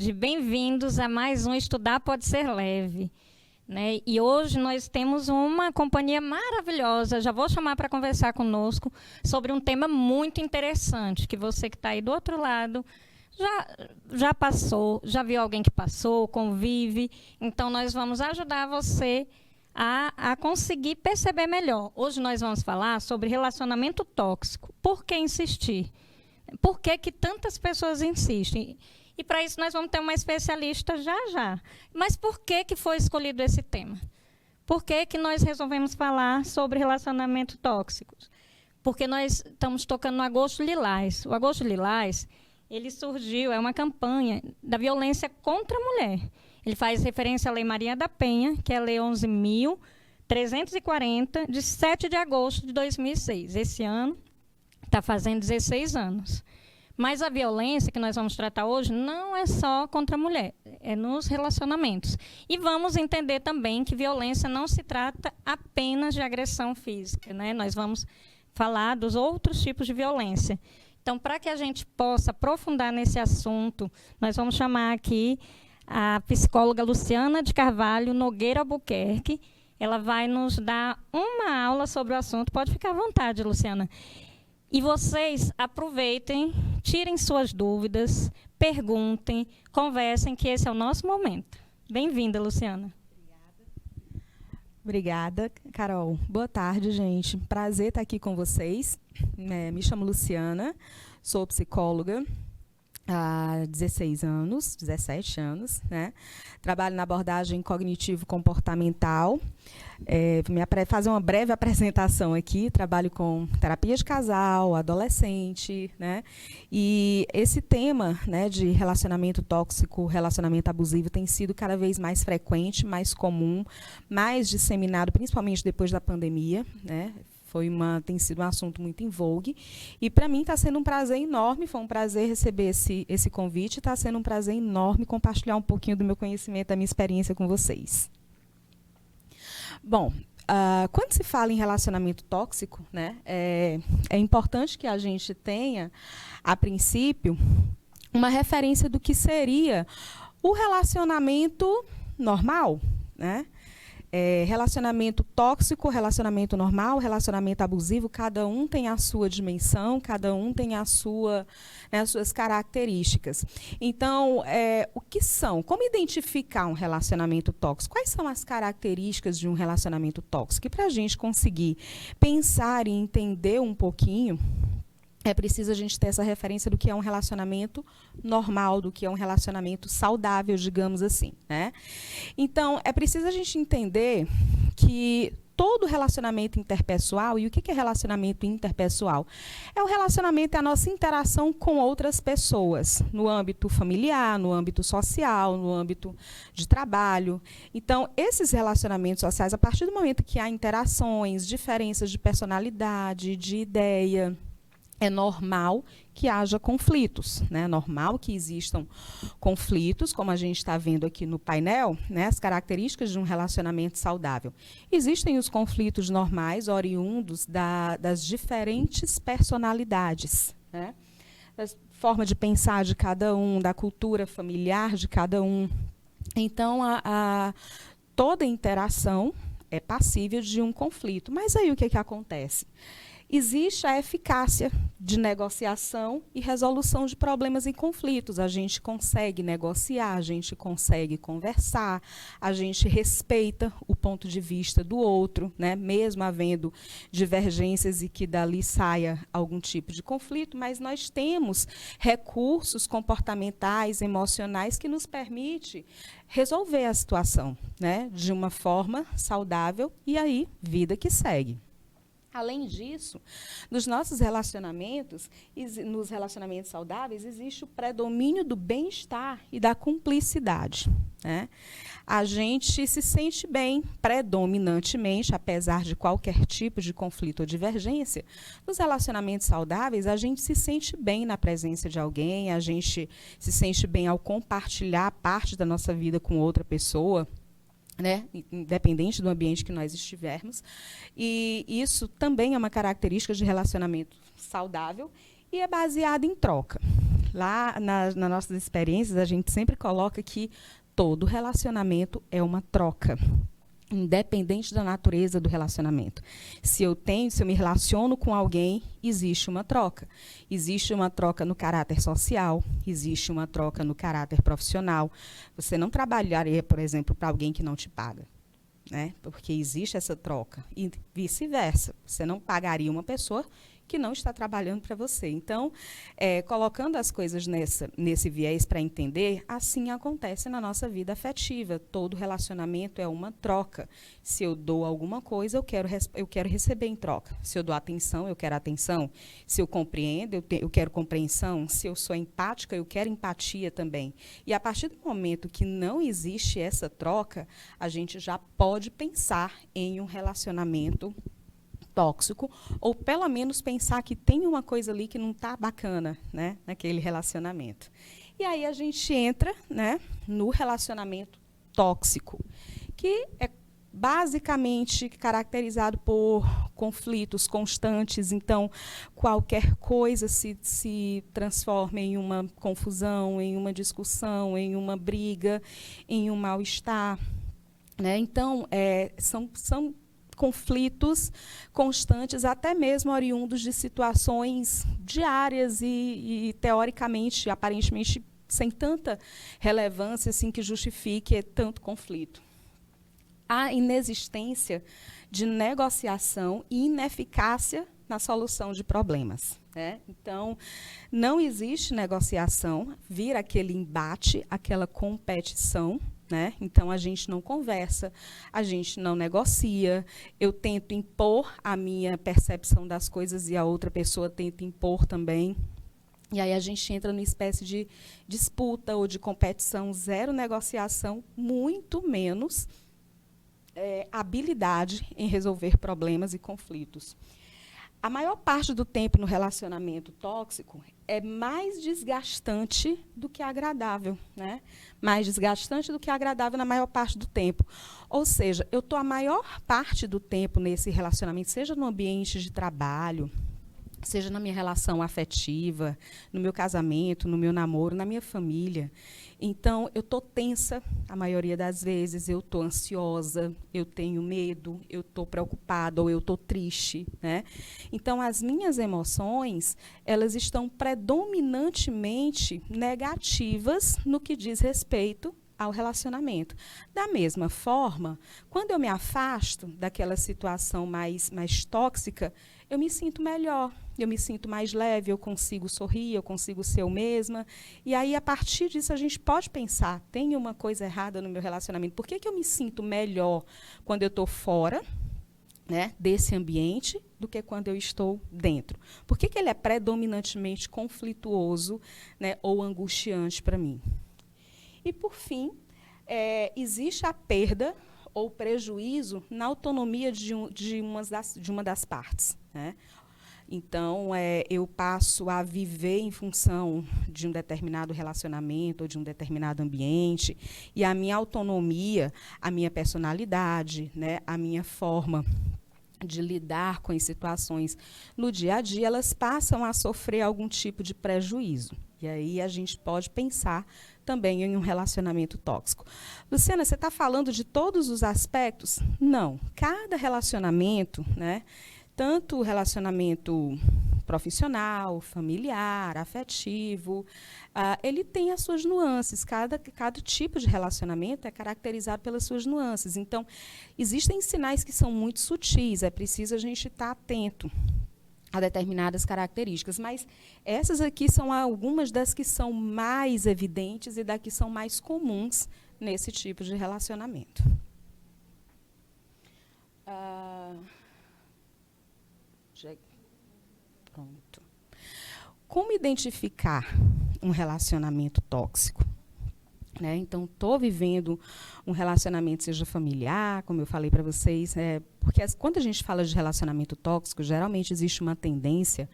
tarde, bem-vindos a mais um Estudar Pode Ser Leve. Né? E hoje nós temos uma companhia maravilhosa, já vou chamar para conversar conosco sobre um tema muito interessante, que você que está aí do outro lado já passou, já viu alguém que passou, convive, então nós vamos ajudar você a conseguir perceber melhor. Hoje nós vamos falar sobre relacionamento tóxico. Por que insistir? Por que tantas pessoas insistem? E para isso nós vamos ter uma especialista já. Mas por que foi escolhido esse tema? Por que nós resolvemos falar sobre relacionamento tóxico? Porque nós estamos tocando no Agosto Lilás. O Agosto Lilás, ele surgiu, é uma campanha da violência contra a mulher. Ele faz referência à Lei Maria da Penha, que é a Lei 11.340, de 7 de agosto de 2006. Esse ano está fazendo 16 anos. Mas a violência que nós vamos tratar hoje não é só contra a mulher, é nos relacionamentos. E vamos entender também que violência não se trata apenas de agressão física, né? Nós vamos falar dos outros tipos de violência. Então, para que a gente possa aprofundar nesse assunto, nós vamos chamar aqui a psicóloga Luciana de Carvalho Nogueira Albuquerque. Ela vai nos dar uma aula sobre o assunto. Pode ficar à vontade, Luciana. E vocês aproveitem, tirem suas dúvidas, perguntem, conversem, que esse é o nosso momento. Bem-vinda, Luciana. Obrigada, Carol. Boa tarde, gente. Prazer estar aqui com vocês. Me chamo Luciana, sou psicóloga há 17 anos, né? Trabalho na abordagem cognitivo-comportamental. Fazer uma breve apresentação aqui, trabalho com terapia de casal, adolescente, né? E esse tema, né, de relacionamento tóxico, relacionamento abusivo, tem sido cada vez mais frequente, mais comum, mais disseminado, principalmente depois da pandemia, né? Tem sido um assunto muito em vogue. E, para mim, está sendo um prazer enorme, foi um prazer receber esse convite, está sendo um prazer enorme compartilhar um pouquinho do meu conhecimento, da minha experiência com vocês. Bom, quando se fala em relacionamento tóxico, né, é importante que a gente tenha, a princípio, uma referência do que seria o relacionamento normal, né? Relacionamento tóxico, relacionamento normal, relacionamento abusivo, cada um tem a sua dimensão, cada um tem as suas características. Então, o que são? Como identificar um relacionamento tóxico? Quais são as características de um relacionamento tóxico? E para a gente conseguir pensar e entender um pouquinho, é preciso a gente ter essa referência do que é um relacionamento normal, do que é um relacionamento saudável, digamos assim, né? Então, é preciso a gente entender que todo relacionamento interpessoal, e o que é relacionamento interpessoal? É o relacionamento, é a nossa interação com outras pessoas, no âmbito familiar, no âmbito social, no âmbito de trabalho. Então, esses relacionamentos sociais, a partir do momento que há interações, diferenças de personalidade, de ideia, é normal que haja conflitos, né? É normal que existam conflitos, como a gente está vendo aqui no painel, né? As características de um relacionamento saudável. Existem os conflitos normais, oriundos das diferentes personalidades, né? Da forma de pensar de cada um, da cultura familiar de cada um. Então, toda interação é passível de um conflito. Mas aí o que acontece? Existe a eficácia de negociação e resolução de problemas e conflitos. A gente consegue negociar, a gente consegue conversar, a gente respeita o ponto de vista do outro, né? Mesmo havendo divergências e que dali saia algum tipo de conflito, mas nós temos recursos comportamentais, emocionais que nos permitem resolver a situação, né? De uma forma saudável e aí, vida que segue. Além disso, nos nossos relacionamentos, nos relacionamentos saudáveis, existe o predomínio do bem-estar e da cumplicidade, né? A gente se sente bem, predominantemente, apesar de qualquer tipo de conflito ou divergência, nos relacionamentos saudáveis, a gente se sente bem na presença de alguém, a gente se sente bem ao compartilhar parte da nossa vida com outra pessoa, né, independente do ambiente que nós estivermos. E isso também é uma característica de relacionamento saudável e é baseado em troca. lá nas nossas experiências, a gente sempre coloca que todo relacionamento é uma troca, independente da natureza do relacionamento. Se eu me relaciono com alguém, existe uma troca. Existe uma troca no caráter social, existe uma troca no caráter profissional. Você não trabalharia, por exemplo, para alguém que não te paga, né? Porque existe essa troca. E vice-versa. Você não pagaria uma pessoa que não está trabalhando para você. Então, colocando as coisas nesse viés para entender, assim acontece na nossa vida afetiva. Todo relacionamento é uma troca. Se eu dou alguma coisa, eu quero receber em troca. Se eu dou atenção, eu quero atenção. Se eu compreendo, eu quero compreensão. Se eu sou empática, eu quero empatia também. E a partir do momento que não existe essa troca, a gente já pode pensar em um relacionamento tóxico, ou pelo menos pensar que tem uma coisa ali que não está bacana, né, naquele relacionamento. E aí a gente entra, né, no relacionamento tóxico, que é basicamente caracterizado por conflitos constantes. Então, qualquer coisa se transforma em uma confusão, em uma discussão, em uma briga, em um mal-estar, né? Então, são conflitos constantes, até mesmo oriundos de situações diárias e teoricamente, aparentemente, sem tanta relevância assim, que justifique tanto conflito. A inexistência de negociação e ineficácia na solução de problemas, né? Então, não existe negociação, vira aquele embate, aquela competição, né? Então, a gente não conversa, a gente não negocia, eu tento impor a minha percepção das coisas e a outra pessoa tenta impor também. E aí a gente entra numa espécie de disputa ou de competição, zero negociação, muito menos habilidade em resolver problemas e conflitos. A maior parte do tempo no relacionamento tóxico é mais desgastante do que agradável, né? Mais desgastante do que agradável na maior parte do tempo. Ou seja, eu estou a maior parte do tempo nesse relacionamento, seja no ambiente de trabalho, seja na minha relação afetiva, no meu casamento, no meu namoro, na minha família. Então, eu estou tensa a maioria das vezes, eu estou ansiosa, eu tenho medo, eu estou preocupada ou eu estou triste, né? Então, as minhas emoções, elas estão predominantemente negativas no que diz respeito ao relacionamento. Da mesma forma, quando eu me afasto daquela situação mais tóxica, eu me sinto melhor, eu me sinto mais leve, eu consigo sorrir, eu consigo ser eu mesma. E aí, a partir disso, a gente pode pensar, tem uma coisa errada no meu relacionamento. Por que eu me sinto melhor quando eu estou fora, né, desse ambiente do que quando eu estou dentro? Por que ele é predominantemente conflituoso, né, ou angustiante para mim? E, por fim, existe a perda ou prejuízo na autonomia de uma das partes, né? Então, eu passo a viver em função de um determinado relacionamento ou de um determinado ambiente, e a minha autonomia, a minha personalidade, né, a minha forma de lidar com as situações no dia a dia, elas passam a sofrer algum tipo de prejuízo. E aí a gente pode pensar também em um relacionamento tóxico. Luciana, você está falando de todos os aspectos? Não. Cada relacionamento, né, tanto o relacionamento profissional, familiar, afetivo, ele tem as suas nuances. Cada tipo de relacionamento é caracterizado pelas suas nuances. Então, existem sinais que são muito sutis, é preciso a gente estar atento a determinadas características, mas essas aqui são algumas das que são mais evidentes e das que são mais comuns nesse tipo de relacionamento. Pronto. Como identificar um relacionamento tóxico? Né? Então, estou vivendo um relacionamento, seja familiar, como eu falei para vocês, porque quando a gente fala de relacionamento tóxico, geralmente existe uma tendência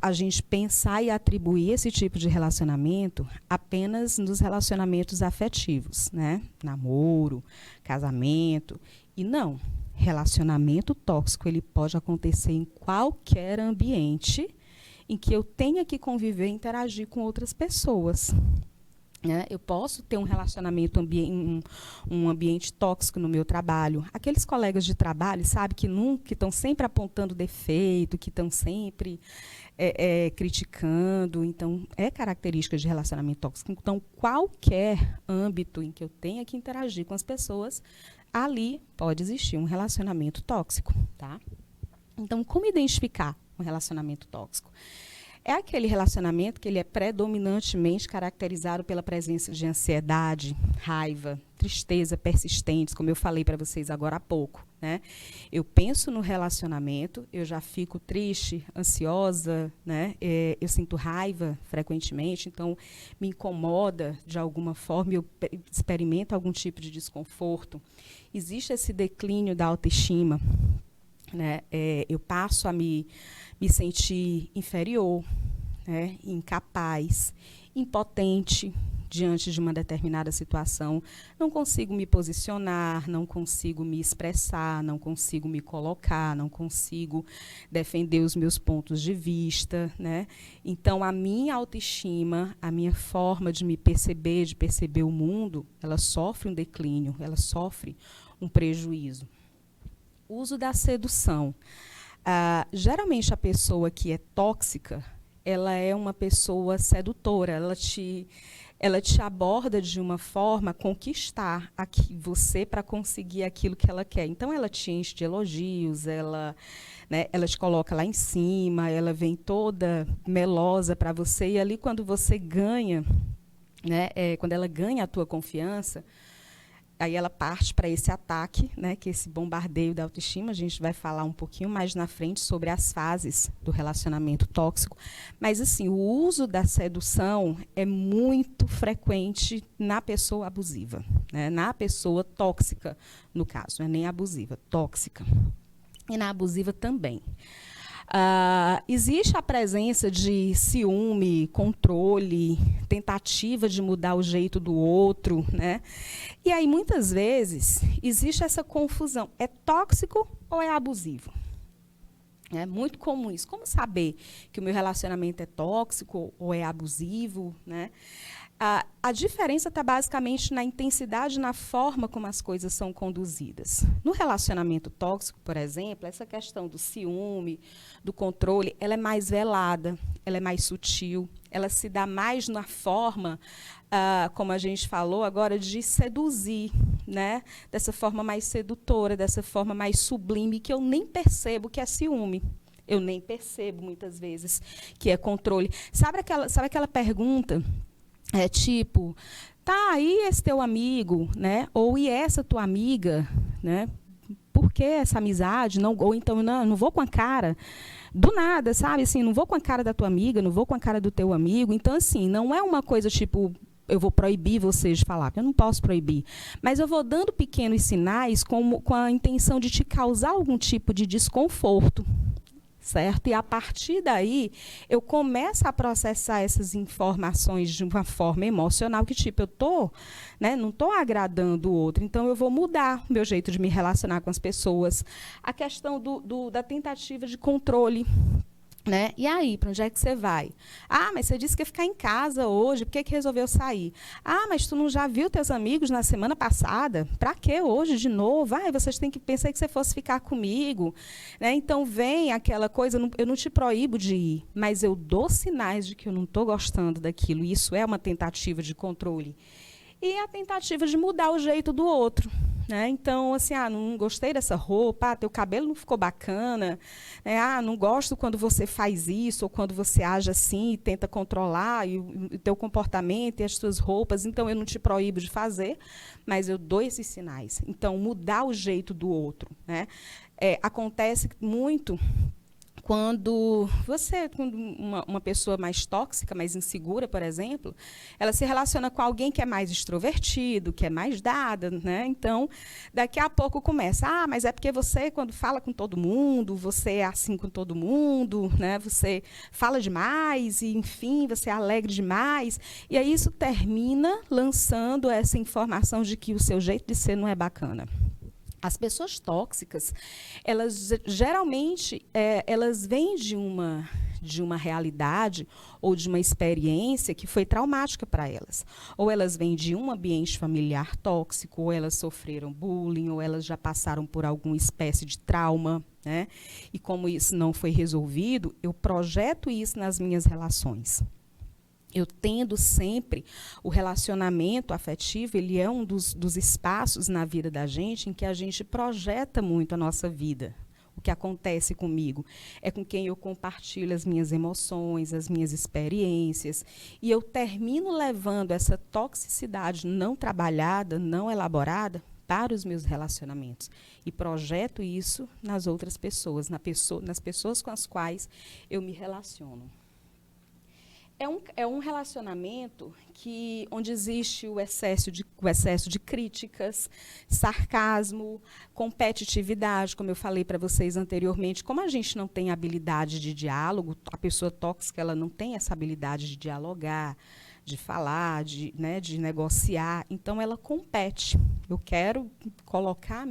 a gente pensar e atribuir esse tipo de relacionamento apenas nos relacionamentos afetivos, né? Namoro, casamento, e não. Relacionamento tóxico ele pode acontecer em qualquer ambiente em que eu tenha que conviver e interagir com outras pessoas. Eu posso ter um relacionamento, um ambiente tóxico no meu trabalho. Aqueles colegas de trabalho, sabe, que estão sempre apontando defeito, que estão sempre criticando. Então, é característica de relacionamento tóxico. Então, qualquer âmbito em que eu tenha que interagir com as pessoas, ali pode existir um relacionamento tóxico. Tá? Então, como identificar um relacionamento tóxico? É aquele relacionamento que ele é predominantemente caracterizado pela presença de ansiedade, raiva, tristeza persistentes, como eu falei para vocês agora há pouco. Né? Eu penso no relacionamento, eu já fico triste, ansiosa, né? Eu sinto raiva frequentemente, então me incomoda de alguma forma, eu experimento algum tipo de desconforto. Existe esse declínio da autoestima. Né? Eu passo a me sentir inferior, né? Incapaz, impotente diante de uma determinada situação. Não consigo me posicionar, não consigo me expressar, não consigo me colocar, não consigo defender os meus pontos de vista. Né? Então, a minha autoestima, a minha forma de me perceber, de perceber o mundo, ela sofre um declínio, ela sofre um prejuízo. Uso da sedução. Geralmente, a pessoa que é tóxica, ela é uma pessoa sedutora, ela te aborda de uma forma a conquistar você para conseguir aquilo que ela quer. Então, ela te enche de elogios, ela te coloca lá em cima, ela vem toda melosa para você, e ali quando você ganha, né, quando ela ganha a tua confiança, aí ela parte para esse ataque, né, que é esse bombardeio da autoestima. A gente vai falar um pouquinho mais na frente sobre as fases do relacionamento tóxico. Mas, assim, o uso da sedução é muito frequente na pessoa abusiva, né, na pessoa tóxica, no caso, não é nem abusiva, tóxica. E na abusiva também. Existe a presença de ciúme, controle, tentativa de mudar o jeito do outro, né? E aí, muitas vezes, existe essa confusão. É tóxico ou é abusivo? É muito comum isso. Como saber que o meu relacionamento é tóxico ou é abusivo? Né? A diferença está basicamente na intensidade, na forma como as coisas são conduzidas. No relacionamento tóxico, por exemplo, essa questão do ciúme, do controle, ela é mais velada, ela é mais sutil, ela se dá mais na forma, como a gente falou agora, de seduzir, né? Dessa forma mais sedutora, dessa forma mais sublime, que eu nem percebo que é ciúme. Eu nem percebo, muitas vezes, que é controle. Sabe aquela pergunta? Tipo, tá, e esse teu amigo, né? Ou e essa tua amiga, né? Por que essa amizade? Não, ou então, não vou com a cara do nada, sabe? Assim, não vou com a cara da tua amiga, não vou com a cara do teu amigo. Então, assim, não é uma coisa tipo, eu vou proibir vocês de falar, porque eu não posso proibir. Mas eu vou dando pequenos sinais com a intenção de te causar algum tipo de desconforto. Certo? E, a partir daí, eu começo a processar essas informações de uma forma emocional, que, tipo, não estou agradando o outro, então eu vou mudar o meu jeito de me relacionar com as pessoas. A questão da tentativa de controle. Né? E aí, para onde é que você vai? Mas você disse que ia ficar em casa hoje, por que resolveu sair? Mas tu não já viu teus amigos na semana passada? Para que hoje de novo? Vocês têm que pensar que você fosse ficar comigo. Né? Então, vem aquela coisa, eu não te proíbo de ir, mas eu dou sinais de que eu não estou gostando daquilo. Isso é uma tentativa de controle. E a tentativa de mudar o jeito do outro. Né? Então, assim, não gostei dessa roupa, teu cabelo não ficou bacana, né? Não gosto quando você faz isso, ou quando você age assim e tenta controlar o teu comportamento e as tuas roupas. Então, eu não te proíbo de fazer, mas eu dou esses sinais. Então, mudar o jeito do outro. Né? Acontece muito quando uma pessoa mais tóxica, mais insegura, por exemplo, ela se relaciona com alguém que é mais extrovertido, que é mais dada, né? Então, daqui a pouco começa, mas é porque você, quando fala com todo mundo, você é assim com todo mundo, né? Você fala demais, e, enfim, você é alegre demais. E aí isso termina lançando essa informação de que o seu jeito de ser não é bacana. As pessoas tóxicas, elas geralmente elas vêm de uma de uma realidade ou de uma experiência que foi traumática para elas. Ou elas vêm de um ambiente familiar tóxico, ou elas sofreram bullying, ou elas já passaram por alguma espécie de trauma, né? E como isso não foi resolvido, eu projeto isso nas minhas relações. Eu tendo sempre, o relacionamento afetivo, ele é um dos espaços na vida da gente em que a gente projeta muito a nossa vida. O que acontece comigo é com quem eu compartilho as minhas emoções, as minhas experiências, e eu termino levando essa toxicidade não trabalhada, não elaborada, para os meus relacionamentos. E projeto isso nas outras pessoas, nas pessoas com as quais eu me relaciono. É um relacionamento onde existe o excesso de críticas, sarcasmo, competitividade, como eu falei para vocês anteriormente. Como a gente não tem habilidade de diálogo, a pessoa tóxica ela não tem essa habilidade de dialogar, de falar, de negociar, então ela compete. Eu quero colocar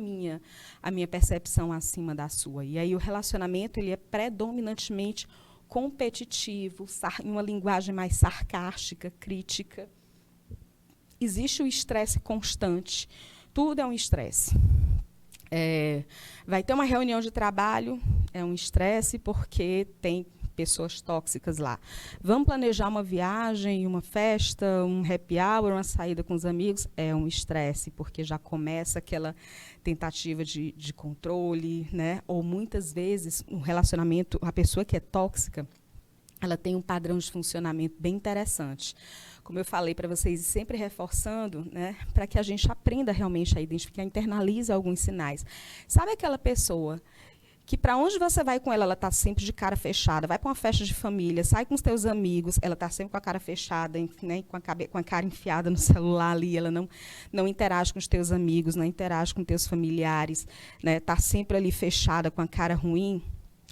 a minha percepção acima da sua. E aí o relacionamento ele é predominantemente competitivo, em uma linguagem mais sarcástica, crítica. Existe o estresse constante. Tudo é um estresse. Vai ter uma reunião de trabalho, é um estresse porque tem pessoas tóxicas lá. Vamos planejar uma viagem, uma festa, um happy hour, uma saída com os amigos, é um estresse, porque já começa aquela tentativa de controle, né? Ou muitas vezes, um relacionamento, a pessoa que é tóxica, ela tem um padrão de funcionamento bem interessante. Como eu falei para vocês, sempre reforçando, né, para que a gente aprenda realmente a identificar, internalize alguns sinais. Sabe aquela pessoa que para onde você vai com ela, ela está sempre de cara fechada, vai para uma festa de família, sai com os teus amigos, ela está sempre com a cara fechada, né, com a cara enfiada no celular ali, ela não interage com os teus amigos, não interage com os teus familiares, né, está sempre ali fechada, com a cara ruim.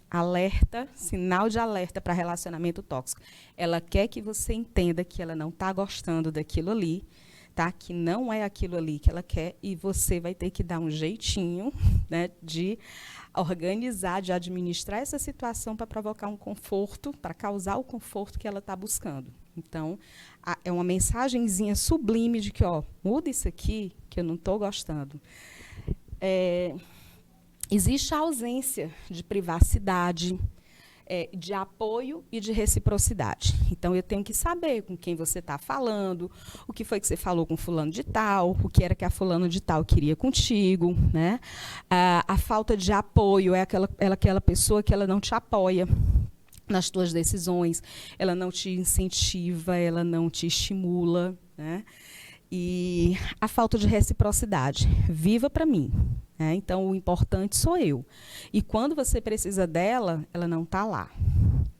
Alerta, sinal de alerta para relacionamento tóxico. Ela quer que você entenda que ela não está gostando daquilo ali, tá? Que não é aquilo ali que ela quer, e você vai ter que dar um jeitinho, né, de organizar, de administrar essa situação para provocar um conforto, para causar o conforto que ela está buscando. Então, é uma mensagenzinha sublime de que, ó, muda isso aqui, que eu não estou gostando. Existe a ausência de privacidade, de apoio e de reciprocidade. Então, eu tenho que saber com quem você está falando, o que foi que você falou com fulano de tal, o que era que a fulano de tal queria contigo, né? A falta de apoio é aquela pessoa que ela não te apoia nas tuas decisões, ela não te incentiva, ela não te estimula, né? E a falta de reciprocidade. Viva para mim. Então, o importante sou eu. E quando você precisa dela, ela não está lá.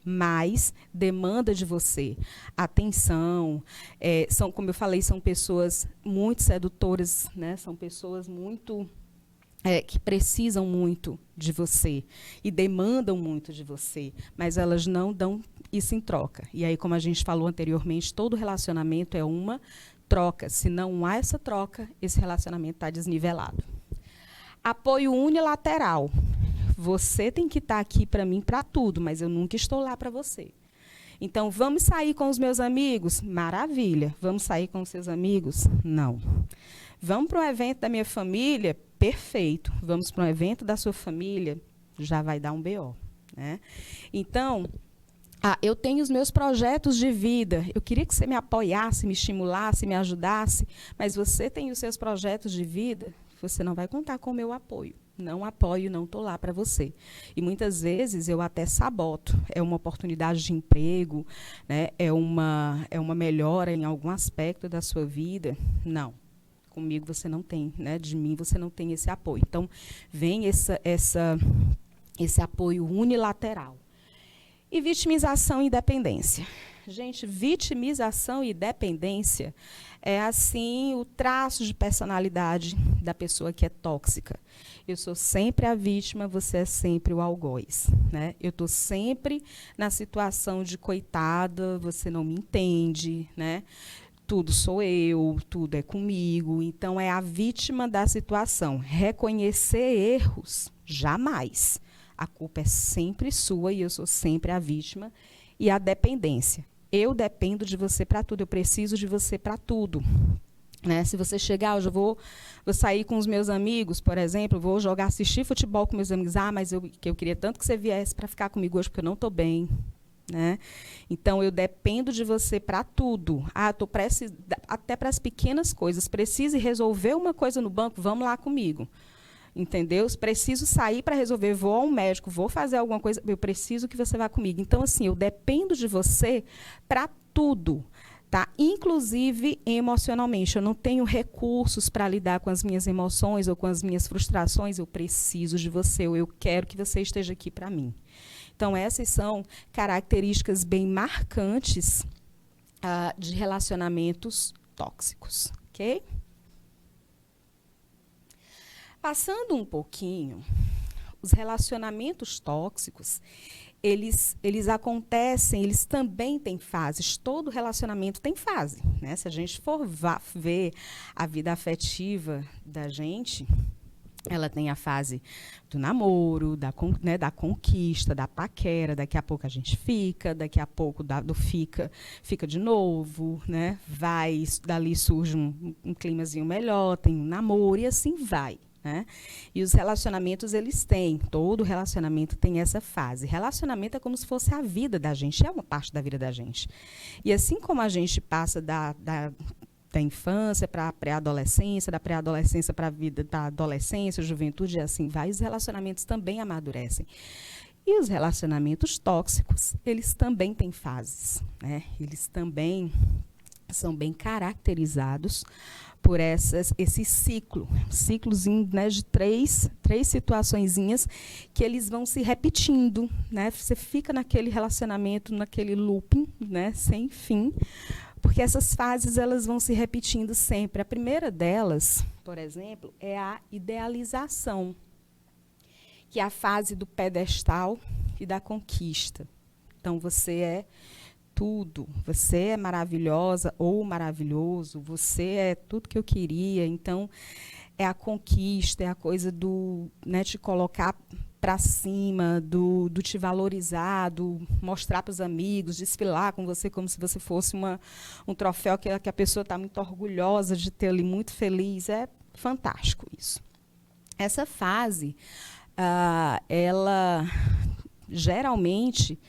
Mas demanda de você atenção. Como eu falei, são pessoas muito sedutoras, né? São pessoas muito que precisam muito de você e demandam muito de você, mas elas não dão isso em troca. E aí, como a gente falou anteriormente, todo relacionamento é uma troca. Se não há essa troca, esse relacionamento está desnivelado. Apoio unilateral. Você tem que estar aqui para mim para tudo, mas eu nunca estou lá para você. Então, vamos sair com os meus amigos? Maravilha. Vamos sair com os seus amigos? Não. Vamos para um evento da minha família? Perfeito. Vamos para um evento da sua família? Já vai dar um BO. Né? Então, eu tenho os meus projetos de vida. Eu queria que você me apoiasse, me estimulasse, me ajudasse, mas você tem os seus projetos de vida, você não vai contar com o meu apoio. Não apoio, não estou lá para você. E muitas vezes eu até saboto. É uma oportunidade de emprego, né? É uma melhora em algum aspecto da sua vida. Não. Comigo você não tem, né? De mim você não tem esse apoio. Então, vem esse apoio unilateral. E vitimização e dependência. Gente, vitimização e dependência é, assim, o traço de personalidade da pessoa que é tóxica. Eu sou sempre a vítima, você é sempre o algoz. Né? Eu estou sempre na situação de coitada, você não me entende, né? Tudo sou eu, tudo é comigo. Então, é a vítima da situação. Reconhecer erros, jamais. A culpa é sempre sua e eu sou sempre a vítima. E a dependência. Eu dependo de você para tudo, eu preciso de você para tudo. Né? Se você chegar, hoje eu vou sair com os meus amigos, por exemplo, vou assistir futebol com meus amigos. Mas eu queria tanto que você viesse para ficar comigo hoje, porque eu não estou bem. Né? Então, eu dependo de você para tudo. Estou até para as pequenas coisas. Precise resolver uma coisa no banco, vamos lá comigo. Entendeu? Preciso sair para resolver, vou ao médico, vou fazer alguma coisa, eu preciso que você vá comigo. Então, assim, eu dependo de você para tudo. Tá? Inclusive emocionalmente. Eu não tenho recursos para lidar com as minhas emoções ou com as minhas frustrações. Eu preciso de você, ou eu quero que você esteja aqui para mim. Então, essas são características bem marcantes de relacionamentos tóxicos. Ok? Passando um pouquinho, os relacionamentos tóxicos, eles acontecem, eles também têm fases. Todo relacionamento tem fase. Né? Se a gente for ver a vida afetiva da gente, ela tem a fase do namoro, da conquista, da paquera, daqui a pouco a gente fica, daqui a pouco fica de novo, né? Dali surge um climazinho melhor, tem um namoro e assim vai. Né? E os relacionamentos, todo relacionamento tem essa fase. Relacionamento é como se fosse a vida da gente, é uma parte da vida da gente. E assim como a gente passa da infância para a pré-adolescência, da pré-adolescência para a vida da adolescência, juventude, e assim vai, os relacionamentos também amadurecem. E os relacionamentos tóxicos, eles também têm fases. Né? Eles também são bem caracterizados por esse ciclozinho, né, de três situaçõezinhas que eles vão se repetindo. Né? Você fica naquele relacionamento, naquele looping, né, sem fim, porque essas fases elas vão se repetindo sempre. A primeira delas, por exemplo, é a idealização, que é a fase do pedestal e da conquista. Então, você é tudo, você é maravilhosa ou maravilhoso, você é tudo que eu queria. Então, é a conquista, é a coisa do, né, te colocar para cima, do te valorizar, do mostrar para os amigos, desfilar com você como se você fosse um troféu que a pessoa está muito orgulhosa de ter ali, muito feliz. É fantástico isso. Essa fase, ela geralmente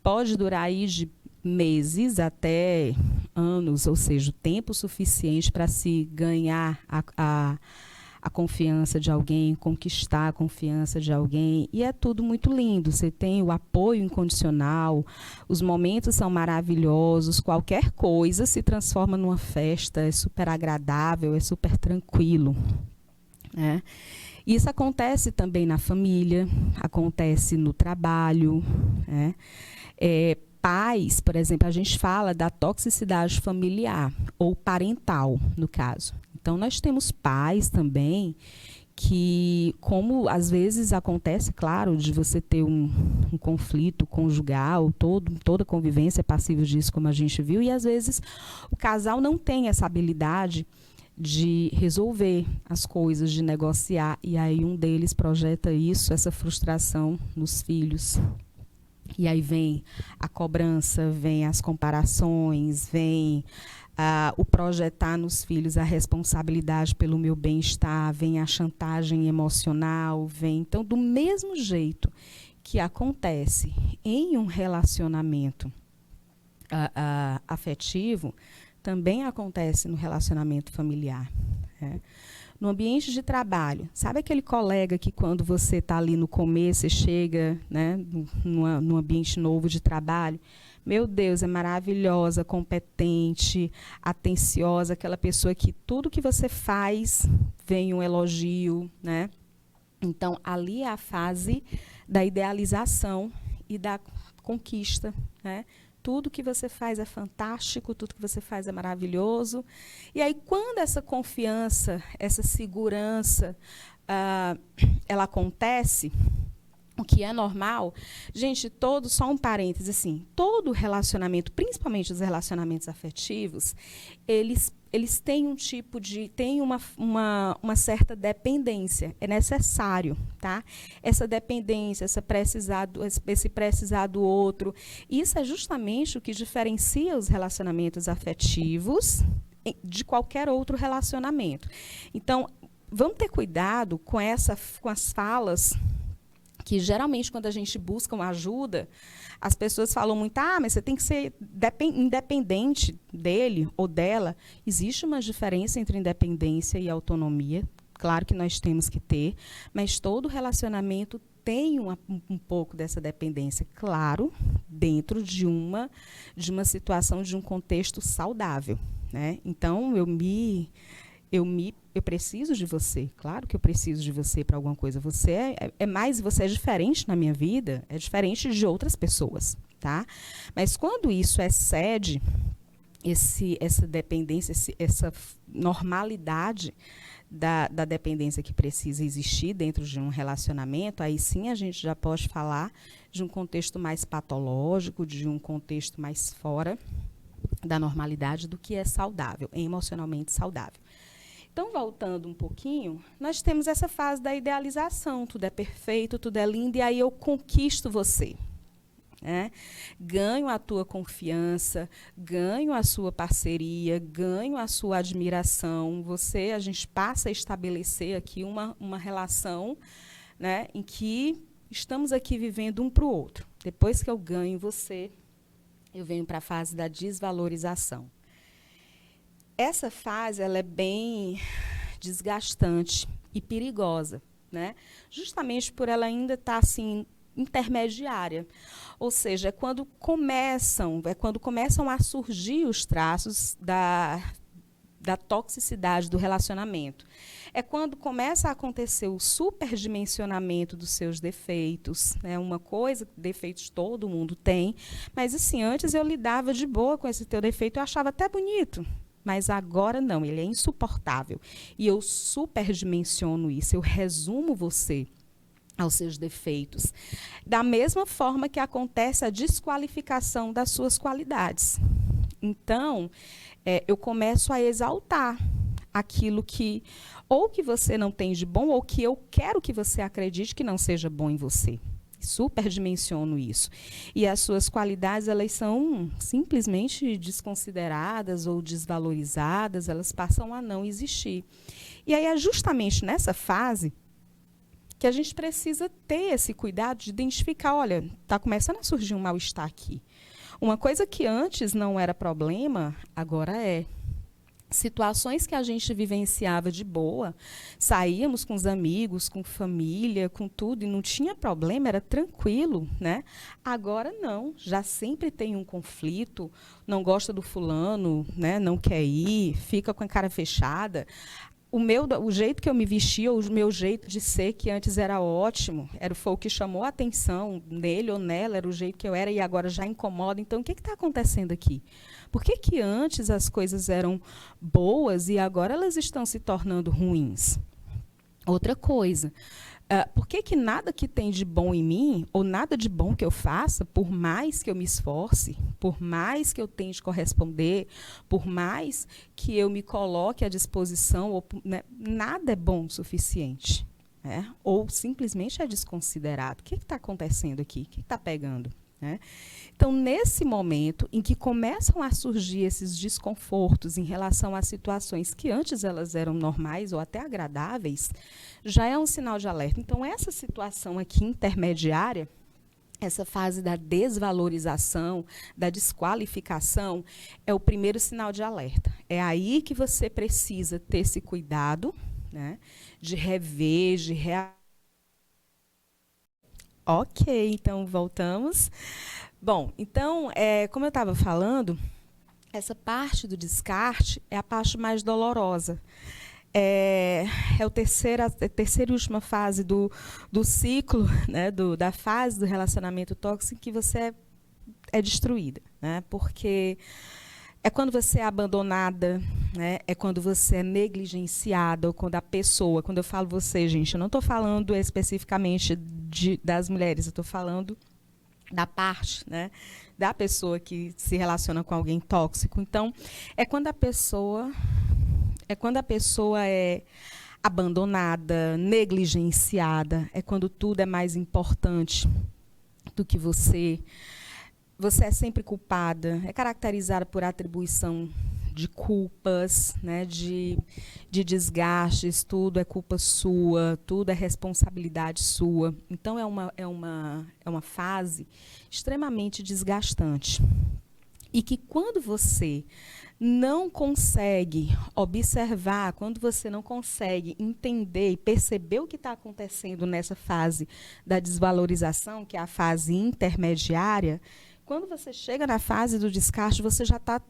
pode durar aí de meses até anos, ou seja, o tempo suficiente para se ganhar a confiança de alguém, conquistar a confiança de alguém, e é tudo muito lindo. Você tem o apoio incondicional, os momentos são maravilhosos, qualquer coisa se transforma numa festa, é super agradável, é super tranquilo. Né? Isso acontece também na família, acontece no trabalho, né? Pais, por exemplo, a gente fala da toxicidade familiar ou parental, no caso. Então, nós temos pais também que, como às vezes acontece, claro, de você ter um conflito conjugal, toda convivência é passível disso, como a gente viu, e às vezes o casal não tem essa habilidade de resolver as coisas, de negociar, e aí um deles projeta isso, essa frustração nos filhos. E aí vem a cobrança, vem as comparações, vem o projetar nos filhos a responsabilidade pelo meu bem-estar, vem a chantagem emocional, vem. Então, do mesmo jeito que acontece em um relacionamento afetivo, também acontece no relacionamento familiar. Né? No ambiente de trabalho, sabe aquele colega que quando você está ali no começo, você chega, né, num ambiente novo de trabalho, meu Deus, é maravilhosa, competente, atenciosa, aquela pessoa que tudo que você faz vem um elogio, né? Então, ali é a fase da idealização e da conquista, né? Tudo que você faz é fantástico, tudo que você faz é maravilhoso. E aí, quando essa confiança, essa segurança, ela acontece, o que é normal, gente, só um parêntese, assim, todo relacionamento, principalmente os relacionamentos afetivos, eles eles têm um tipo de, têm uma certa dependência, é necessário, tá? Essa dependência, esse precisar do outro, isso é justamente o que diferencia os relacionamentos afetivos de qualquer outro relacionamento. Então, vamos ter cuidado com as falas que geralmente quando a gente busca uma ajuda, as pessoas falam muito, mas você tem que ser independente dele ou dela. Existe uma diferença entre independência e autonomia, claro que nós temos que ter, mas todo relacionamento tem um pouco dessa dependência, claro, dentro de uma situação, de um contexto saudável, né? Então, eu preciso de você, claro que eu preciso de você para alguma coisa. Você você é diferente na minha vida, é diferente de outras pessoas, tá? Mas quando isso excede essa dependência, essa normalidade da dependência que precisa existir dentro de um relacionamento, aí sim a gente já pode falar de um contexto mais patológico, de um contexto mais fora da normalidade do que é saudável, emocionalmente saudável. Então, voltando um pouquinho, nós temos essa fase da idealização. Tudo é perfeito, tudo é lindo, e aí eu conquisto você. Né? Ganho a tua confiança, ganho a sua parceria, ganho a sua admiração. A gente passa a estabelecer aqui uma relação, né, em que estamos aqui vivendo um para o outro. Depois que eu ganho você, eu venho para a fase da desvalorização. Essa fase ela é bem desgastante e perigosa, né? Justamente por ela ainda estar assim, intermediária. Ou seja, é quando começam a surgir os traços da toxicidade do relacionamento. É quando começa a acontecer o superdimensionamento dos seus defeitos. Né? Uma coisa, defeitos todo mundo tem, mas assim, antes eu lidava de boa com esse teu defeito, eu achava até bonito. Mas agora não, ele é insuportável. E eu superdimensiono isso, eu resumo você aos seus defeitos. Da mesma forma que acontece a desqualificação das suas qualidades. Então, eu começo a exaltar aquilo que ou que você não tem de bom, ou que eu quero que você acredite que não seja bom em você. Superdimensiono isso. E as suas qualidades, elas são simplesmente desconsideradas ou desvalorizadas, elas passam a não existir. E aí é justamente nessa fase que a gente precisa ter esse cuidado de identificar, olha, está começando a surgir um mal-estar aqui. Uma coisa que antes não era problema, agora é. Situações que a gente vivenciava de boa, saíamos com os amigos, com família, com tudo, e não tinha problema, era tranquilo, né? Agora não, já sempre tem um conflito, não gosta do fulano, né? Não quer ir, fica com a cara fechada. O jeito que eu me vestia, o meu jeito de ser, que antes era ótimo, foi o que chamou a atenção nele ou nela, era o jeito que eu era, e agora já incomoda. Então, o que está acontecendo aqui? Por que antes as coisas eram boas e agora elas estão se tornando ruins? Outra coisa, por que nada que tem de bom em mim, ou nada de bom que eu faça, por mais que eu me esforce, por mais que eu tente corresponder, por mais que eu me coloque à disposição, né, nada é bom o suficiente? Né? Ou simplesmente é desconsiderado. O que está acontecendo aqui? O que está pegando? Né? Então, nesse momento em que começam a surgir esses desconfortos em relação a situações que antes elas eram normais ou até agradáveis, já é um sinal de alerta. Então, essa situação aqui intermediária, essa fase da desvalorização, da desqualificação, é o primeiro sinal de alerta. É aí que você precisa ter esse cuidado, né, de rever, de reavaliar. Ok, então voltamos. Bom, então, como eu estava falando, essa parte do descarte é a parte mais dolorosa. É a terceira e última fase do ciclo, né, da fase do relacionamento tóxico, que você é destruída. Né, porque é quando você é abandonada, né? É quando você é negligenciada, ou quando a pessoa, quando eu falo você, gente, eu não estou falando especificamente das mulheres, eu estou falando da parte, né, da pessoa que se relaciona com alguém tóxico. Então, é quando a pessoa é abandonada, negligenciada, é quando tudo é mais importante do que você. Você é sempre culpada, é caracterizada por atribuição de culpas, né, de desgastes, tudo é culpa sua, tudo é responsabilidade sua. Então, é uma fase extremamente desgastante. E que quando você não consegue observar, quando você não consegue entender e perceber o que está acontecendo nessa fase da desvalorização, que é a fase intermediária, quando você chega na fase do descarte, você já está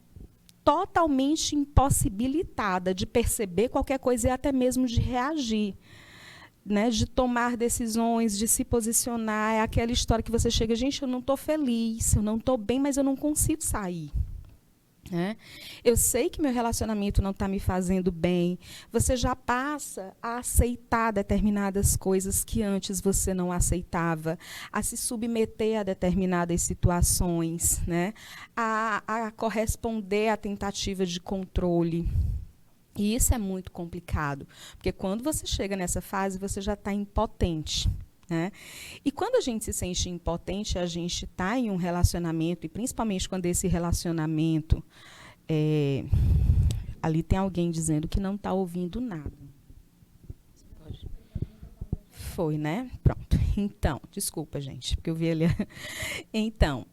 totalmente impossibilitada de perceber qualquer coisa e até mesmo de reagir, né, de tomar decisões, de se posicionar. É aquela história que você chega, gente, eu não estou feliz, eu não estou bem, mas eu não consigo sair. Né? Eu sei que meu relacionamento não está me fazendo bem. Você já passa a aceitar determinadas coisas que antes você não aceitava, a se submeter a determinadas situações, né? a corresponder à tentativa de controle. E isso é muito complicado, porque quando você chega nessa fase, você já está impotente. Né? E quando a gente se sente impotente, a gente está em um relacionamento, e principalmente quando esse relacionamento, ali tem alguém dizendo que não está ouvindo nada. Foi, né? Pronto. Então, desculpa, gente, porque eu vi ali. Então,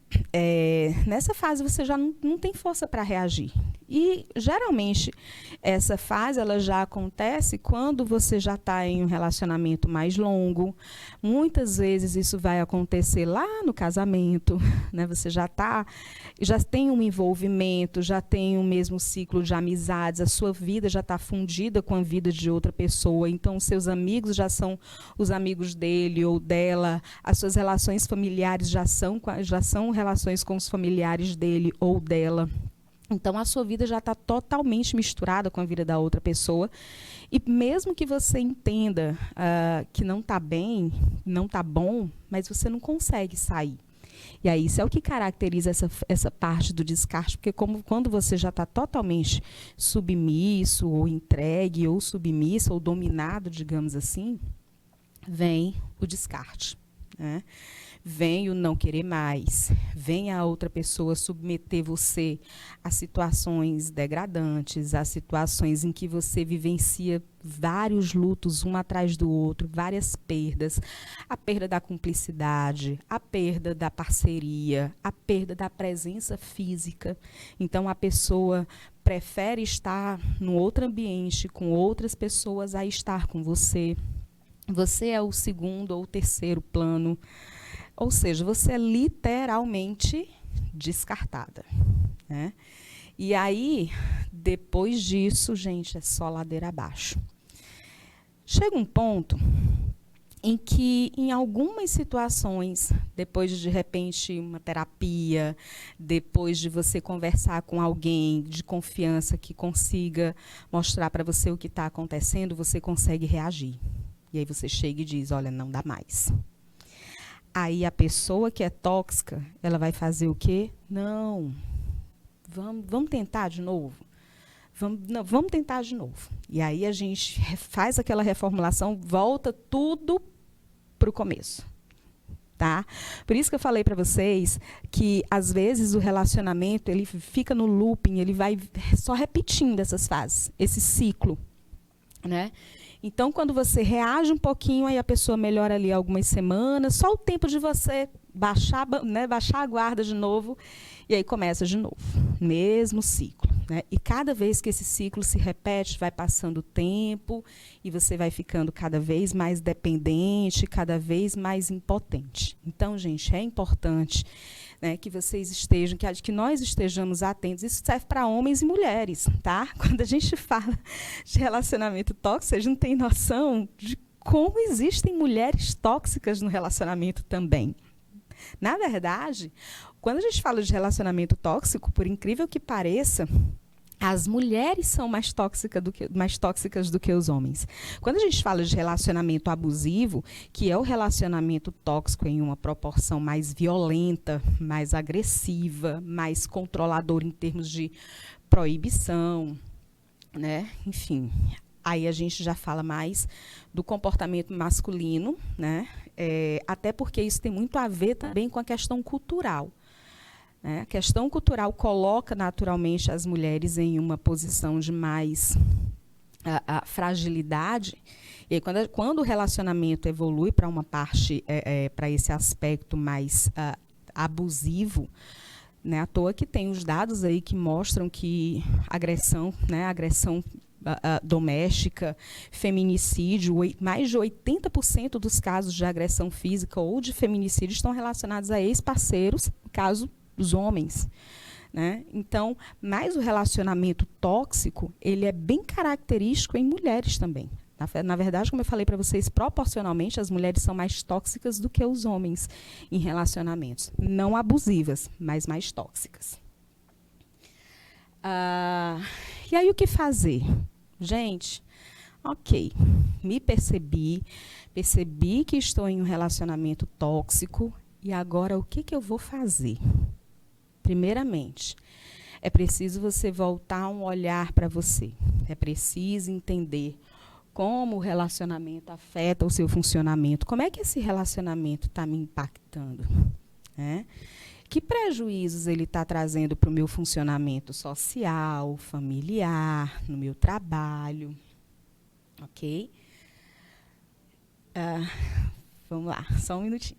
nessa fase você já não tem força para reagir. E, geralmente, essa fase ela já acontece quando você já está em um relacionamento mais longo. Muitas vezes isso vai acontecer lá no casamento, né? Você já tem um envolvimento, já tem o mesmo ciclo de amizades, a sua vida já está fundida com a vida de outra pessoa, então os seus amigos já são os amigos dele ou dela, as suas relações familiares já são relações com os familiares dele ou dela. Então, a sua vida já está totalmente misturada com a vida da outra pessoa. E mesmo que você entenda que não está bem, não está bom, mas você não consegue sair. E aí, isso é o que caracteriza essa parte do descarte, porque quando você já está totalmente submisso, ou entregue, ou submisso, ou dominado, digamos assim, vem o descarte, né? Vem o não querer mais, vem a outra pessoa submeter você a situações degradantes, a situações em que você vivencia vários lutos um atrás do outro, várias perdas, a perda da cumplicidade, a perda da parceria, a perda da presença física. Então, a pessoa prefere estar num outro ambiente, com outras pessoas, a estar com você. Você é o segundo ou terceiro plano. Ou seja, você é literalmente descartada. Né? E aí, depois disso, gente, é só ladeira abaixo. Chega um ponto em que, em algumas situações, depois de repente uma terapia, depois de você conversar com alguém de confiança que consiga mostrar para você o que está acontecendo, você consegue reagir. E aí você chega e diz, olha, não dá mais. Aí a pessoa que é tóxica, ela vai fazer o quê? Não, vamos tentar de novo. Vamos tentar de novo. E aí a gente faz aquela reformulação, volta tudo para o começo. Tá? Por isso que eu falei para vocês que, às vezes, o relacionamento ele fica no looping, ele vai só repetindo essas fases, esse ciclo. Né? Então, quando você reage um pouquinho, aí a pessoa melhora ali algumas semanas, só o tempo de você baixar a guarda de novo, e aí começa de novo, mesmo ciclo. Né? E cada vez que esse ciclo se repete, vai passando o tempo, e você vai ficando cada vez mais dependente, cada vez mais impotente. Então, gente, é importante, né, que vocês estejam, que nós estejamos atentos. Isso serve para homens e mulheres, tá? Quando a gente fala de relacionamento tóxico, vocês não têm noção de como existem mulheres tóxicas no relacionamento também. Na verdade, quando a gente fala de relacionamento tóxico, por incrível que pareça, as mulheres são mais tóxicas do que os homens. Quando a gente fala de relacionamento abusivo, que é o relacionamento tóxico em uma proporção mais violenta, mais agressiva, mais controladora em termos de proibição, né? Enfim, aí a gente já fala mais do comportamento masculino, né? Até porque isso tem muito a ver também com a questão cultural. A questão cultural coloca naturalmente as mulheres em uma posição de mais fragilidade. E aí, quando o relacionamento evolui para uma parte, para esse aspecto mais abusivo, né, à toa que tem os dados aí que mostram que agressão doméstica, feminicídio, mais de 80% dos casos de agressão física ou de feminicídio estão relacionados a ex-parceiros, no caso dos homens, né? Então, mas o relacionamento tóxico, ele é bem característico em mulheres também. Na verdade, como eu falei para vocês, proporcionalmente, as mulheres são mais tóxicas do que os homens em relacionamentos. Não abusivas, mas mais tóxicas. E aí, o que fazer? Gente, ok, me percebi que estou em um relacionamento tóxico, e agora o que eu vou fazer? Primeiramente, é preciso você voltar um olhar para você. É preciso entender como o relacionamento afeta o seu funcionamento. Como é que esse relacionamento está me impactando? Né? Que prejuízos ele está trazendo para o meu funcionamento social, familiar, no meu trabalho? Ok? Vamos lá, só um minutinho.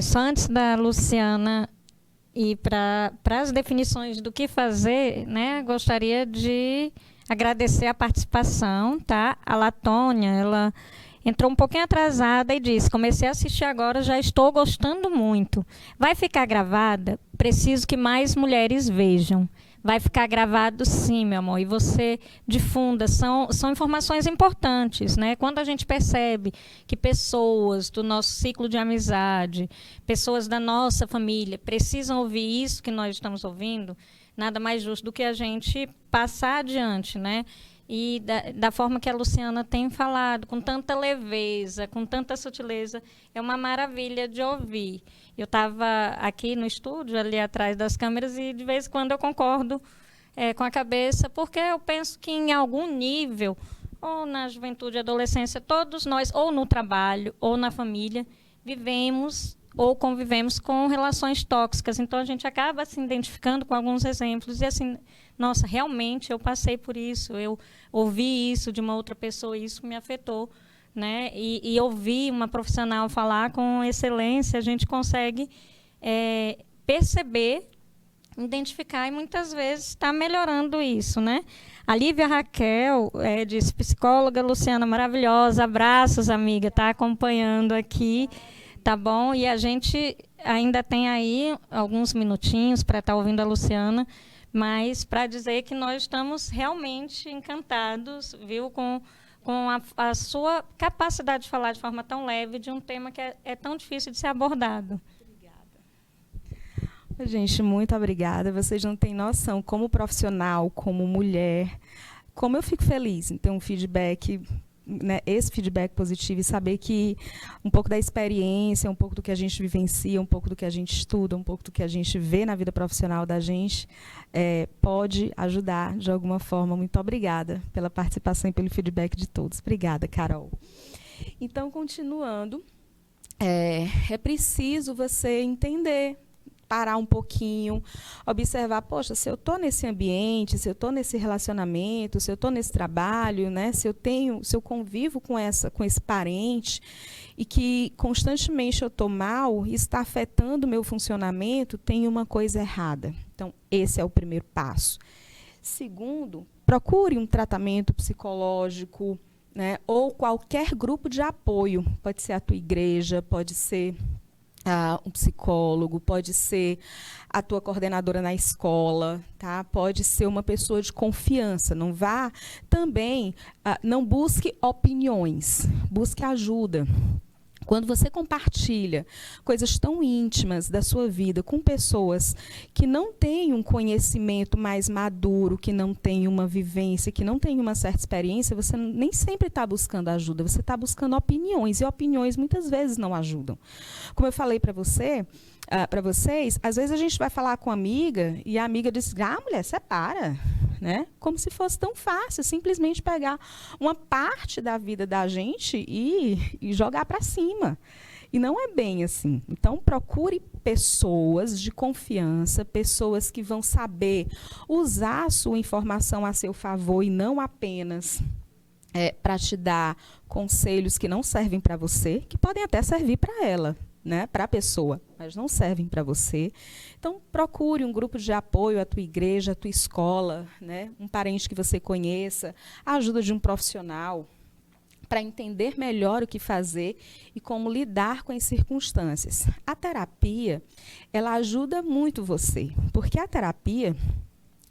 Só antes da Luciana ir para as definições do que fazer, né, gostaria de agradecer a participação, tá? A Latônia, ela entrou um pouquinho atrasada e disse: comecei a assistir agora, já estou gostando muito. Vai ficar gravada? Preciso que mais mulheres vejam. Vai ficar gravado sim, meu amor, e você difunda. São informações importantes, né? Quando a gente percebe que pessoas do nosso ciclo de amizade, pessoas da nossa família, precisam ouvir isso que nós estamos ouvindo, nada mais justo do que a gente passar adiante, né? E da forma que a Luciana tem falado, com tanta leveza, com tanta sutileza, é uma maravilha de ouvir. Eu estava aqui no estúdio, ali atrás das câmeras, e de vez em quando eu concordo com a cabeça, porque eu penso que em algum nível, ou na juventude e adolescência, todos nós, ou no trabalho, ou na família, vivemos ou convivemos com relações tóxicas. Então, a gente acaba se identificando com alguns exemplos e assim, nossa, realmente eu passei por isso, eu ouvi isso de uma outra pessoa e isso me afetou, né? E ouvir uma profissional falar com excelência, a gente consegue perceber, identificar e muitas vezes está melhorando isso, né? A Lívia Raquel disse: psicóloga Luciana maravilhosa, abraços, amiga, está acompanhando aqui. Tá bom? E a gente ainda tem aí alguns minutinhos para estar ouvindo a Luciana, mas para dizer que nós estamos realmente encantados, viu, com a sua capacidade de falar de forma tão leve de um tema que é tão difícil de ser abordado. Obrigada. Gente, muito obrigada. Vocês não têm noção, como profissional, como mulher, como eu fico feliz em ter um feedback, né, esse feedback positivo, e saber que um pouco da experiência, um pouco do que a gente vivencia, um pouco do que a gente estuda, um pouco do que a gente vê na vida profissional da gente, pode ajudar de alguma forma. Muito obrigada pela participação e pelo feedback de todos. Obrigada, Carol. Então, continuando, é preciso você entender, parar um pouquinho, observar, poxa, se eu estou nesse ambiente, se eu estou nesse relacionamento, se eu estou nesse trabalho, né, se eu convivo com esse parente e que constantemente eu estou mal, e está afetando o meu funcionamento, tem uma coisa errada. Então, esse é o primeiro passo. Segundo, procure um tratamento psicológico, né, ou qualquer grupo de apoio. Pode ser a tua igreja, pode ser um psicólogo, pode ser a tua coordenadora na escola, tá? Pode ser uma pessoa de confiança. Não vá também, não busque opiniões, busque ajuda. Quando você compartilha coisas tão íntimas da sua vida com pessoas que não têm um conhecimento mais maduro, que não têm uma vivência, que não têm uma certa experiência, você nem sempre está buscando ajuda, você está buscando opiniões, e opiniões muitas vezes não ajudam. Como eu falei para vocês, às vezes a gente vai falar com uma amiga e a amiga diz, mulher, separa. Né? Como se fosse tão fácil, simplesmente pegar uma parte da vida da gente e jogar para cima. E não é bem assim. Então, procure pessoas de confiança, pessoas que vão saber usar a sua informação a seu favor e não apenas para te dar conselhos que não servem para você, que podem até servir para ela, né, para a pessoa, mas não servem para você. Então, procure um grupo de apoio, a tua igreja, a tua escola, né, um parente que você conheça, a ajuda de um profissional, para entender melhor o que fazer e como lidar com as circunstâncias. A terapia, ela ajuda muito você, porque a terapia,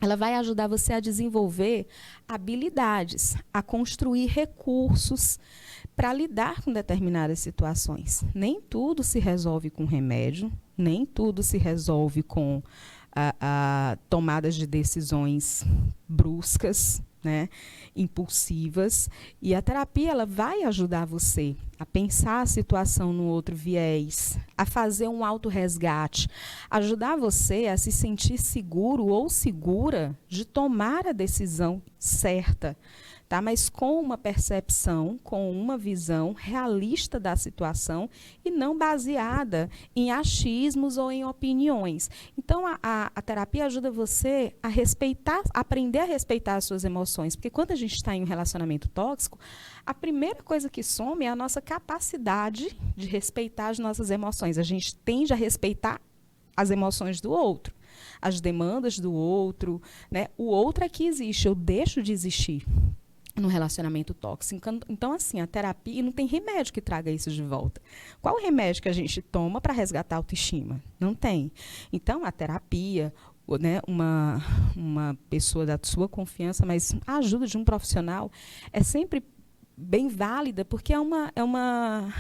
ela vai ajudar você a desenvolver habilidades, a construir recursos para lidar com determinadas situações. Nem tudo se resolve com remédio, nem tudo se resolve com tomadas de decisões bruscas, né, impulsivas. E a terapia, ela vai ajudar você a pensar a situação no outro viés, a fazer um autorresgate, ajudar você a se sentir seguro ou segura de tomar a decisão certa, tá? Mas com uma percepção, com uma visão realista da situação e não baseada em achismos ou em opiniões. Então, a terapia ajuda você a respeitar, aprender a respeitar as suas emoções, porque quando a gente está em um relacionamento tóxico, a primeira coisa que some é a nossa capacidade de respeitar as nossas emoções. A gente tende a respeitar as emoções do outro, as demandas do outro, né? O outro é que existe, eu deixo de existir no relacionamento tóxico. Então, assim, a terapia, e não tem remédio que traga isso de volta. Qual o remédio que a gente toma para resgatar a autoestima? Não tem. Então, a terapia, né, uma pessoa da sua confiança, mas a ajuda de um profissional é sempre bem válida, porque é uma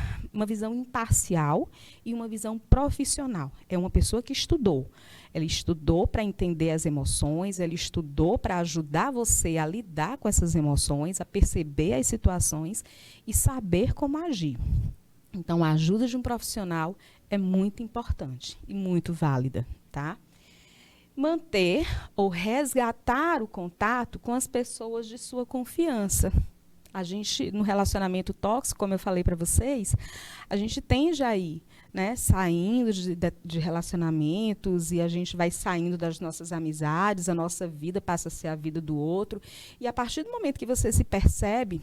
visão imparcial e uma visão profissional. É uma pessoa que estudou. Ela estudou para entender as emoções, ela estudou para ajudar você a lidar com essas emoções, a perceber as situações e saber como agir. Então, a ajuda de um profissional é muito importante e muito válida, tá? Manter ou resgatar o contato com as pessoas de sua confiança. A gente, no relacionamento tóxico, como eu falei para vocês, a gente tende a ir, né, saindo de relacionamentos e a gente vai saindo das nossas amizades, a nossa vida passa a ser a vida do outro. E a partir do momento que você se percebe